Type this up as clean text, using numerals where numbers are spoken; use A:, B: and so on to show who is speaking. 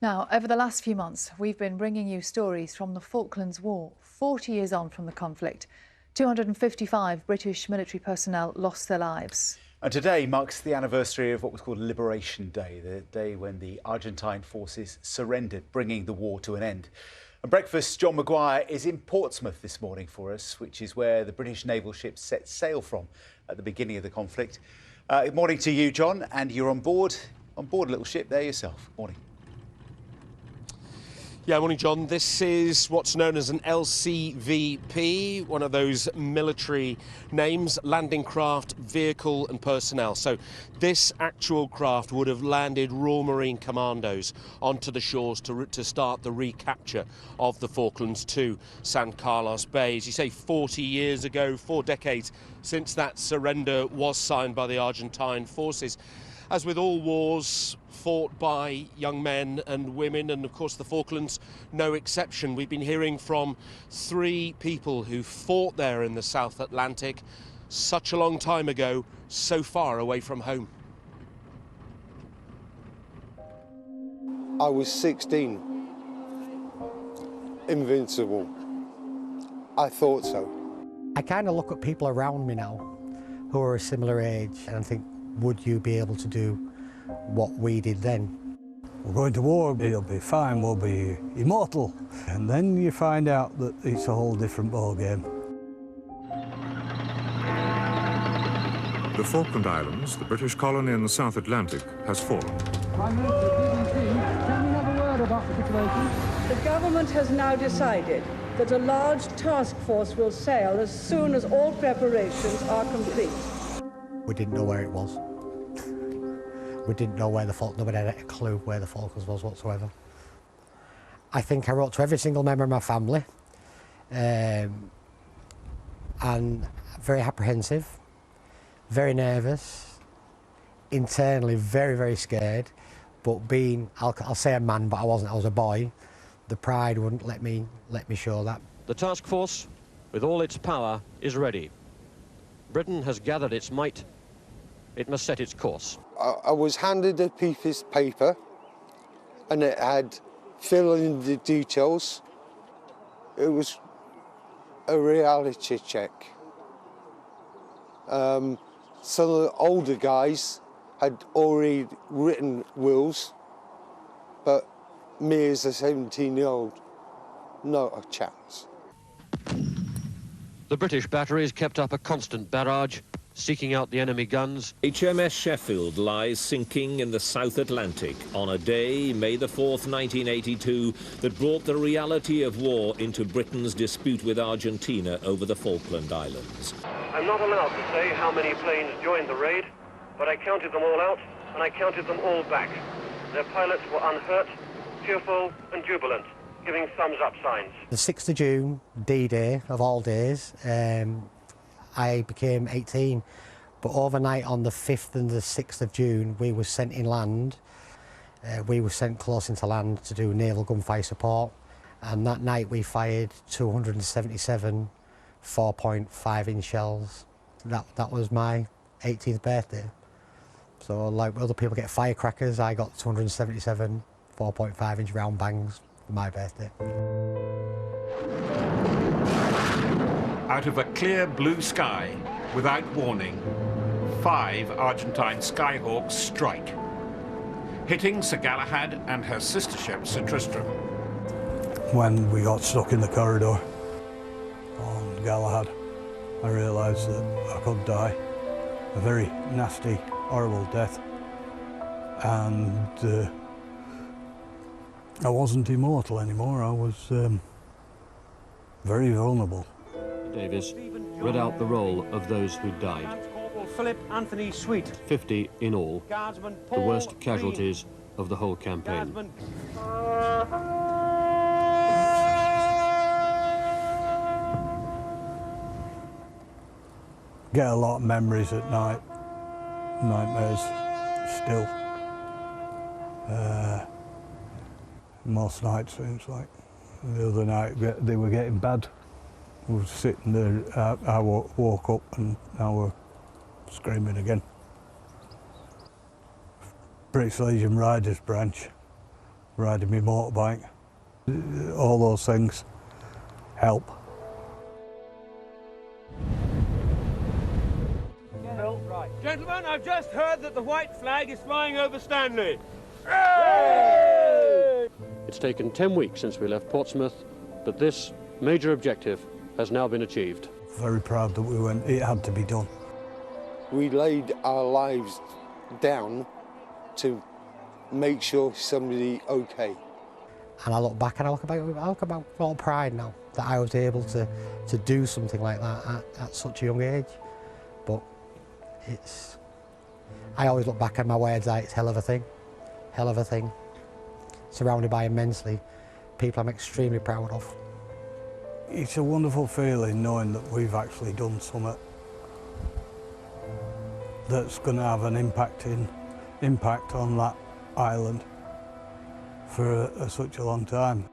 A: Now, over the last few months, we've been bringing you stories from the Falklands War. 40 years on from the conflict, 255 British military personnel lost their lives.
B: And today marks the anniversary of what was called Liberation Day, the day when the Argentine forces surrendered, bringing the war to an end. And Breakfast, John Maguire is in Portsmouth this morning for us, which is where the British naval ships set sail from at the beginning of the conflict. Good morning to you, John, and you're on board a little ship there yourself. Morning.
C: Yeah, morning, John. This is what's known as an LCVP, one of those military names, landing craft, vehicle and personnel. So this actual craft would have landed Royal Marine Commandos onto the shores to start the recapture of the Falklands to San Carlos Bay. As you say, 40 years ago, 4 decades since that surrender was signed by the Argentine forces. As with all wars fought by young men and women, and of course the Falklands, no exception. We've been hearing from 3 people who fought there in the South Atlantic such a long time ago, so far away from home.
D: I was 16. Invincible. I thought so.
E: I kind of look at people around me now who are a similar age and I think, would you be able to do what we did then?
F: We're going to war, it'll be fine, we'll be immortal. And then you find out that it's a whole different ballgame.
G: The Falkland Islands, the British colony in the South Atlantic, has fallen.
H: Prime Minister, BBC, can we have a word about the situation?
I: The government has now decided that a large task force will sail as soon as all preparations are complete.
E: We didn't know where it was. We didn't know where the Falklands, nobody had a clue where the Falklands was whatsoever. I think I wrote to every single member of my family, and very apprehensive, very nervous, internally very, very scared, but being, I'll say a man, but I wasn't, I was a boy, the pride wouldn't let me show that.
J: The task force, with all its power, is ready. Britain has gathered its might. It must set its course.
D: I was handed a piece of paper and it had fill in the details. It was a reality check. Some of the older guys had already written wills, but me as a 17-year-old, not a chance.
J: The British batteries kept up a constant barrage, seeking out the enemy guns.
K: HMS Sheffield lies sinking in the South Atlantic on a day, May the 4th, 1982, that brought the reality of war into Britain's dispute with Argentina over the Falkland Islands.
L: I'm not allowed to say how many planes joined the raid, but I counted them all out, and I counted them all back. Their pilots were unhurt, cheerful and jubilant, giving thumbs-up signs.
E: The 6th of June, D-Day of all days, I became 18, but overnight on the 5th and the 6th of June, we were sent inland. We were sent close into land to do naval gunfire support, and that night we fired 277 4.5-inch shells. That was my 18th birthday. So like other people get firecrackers, I got 277 4.5-inch round bangs for my birthday.
M: Out of a clear blue sky, without warning, 5 Argentine Skyhawks strike, hitting Sir Galahad and her sister ship Sir Tristram.
F: When we got stuck in the corridor on Galahad, I realised that I could die. A very nasty, horrible death. And I wasn't immortal anymore, I was very vulnerable.
J: Davis read out the roll of those who died.
H: Philip Anthony Sweet.
J: 50 in all, the worst casualties of the whole campaign.
F: Get a lot of memories at night, nightmares still. Most nights seems like. The other night they were getting bad. We were sitting there, I woke up and now we're screaming again. British Legion Riders branch riding my motorbike. All those things help.
C: Right. Gentlemen, I've just heard that the white flag is flying over Stanley.
J: It's taken 10 weeks since we left Portsmouth, but this major objective has now been achieved.
F: Very proud that we went. It had to be done.
D: We laid our lives down to make sure somebody okay.
E: And I look back and I look about a lot of pride now that I was able to do something like that at such a young age. But I always look back at my words like it's hell of a thing. Surrounded by immensely people I'm extremely proud of.
F: It's a wonderful feeling knowing that we've actually done something that's going to have an impact on that island for such a long time.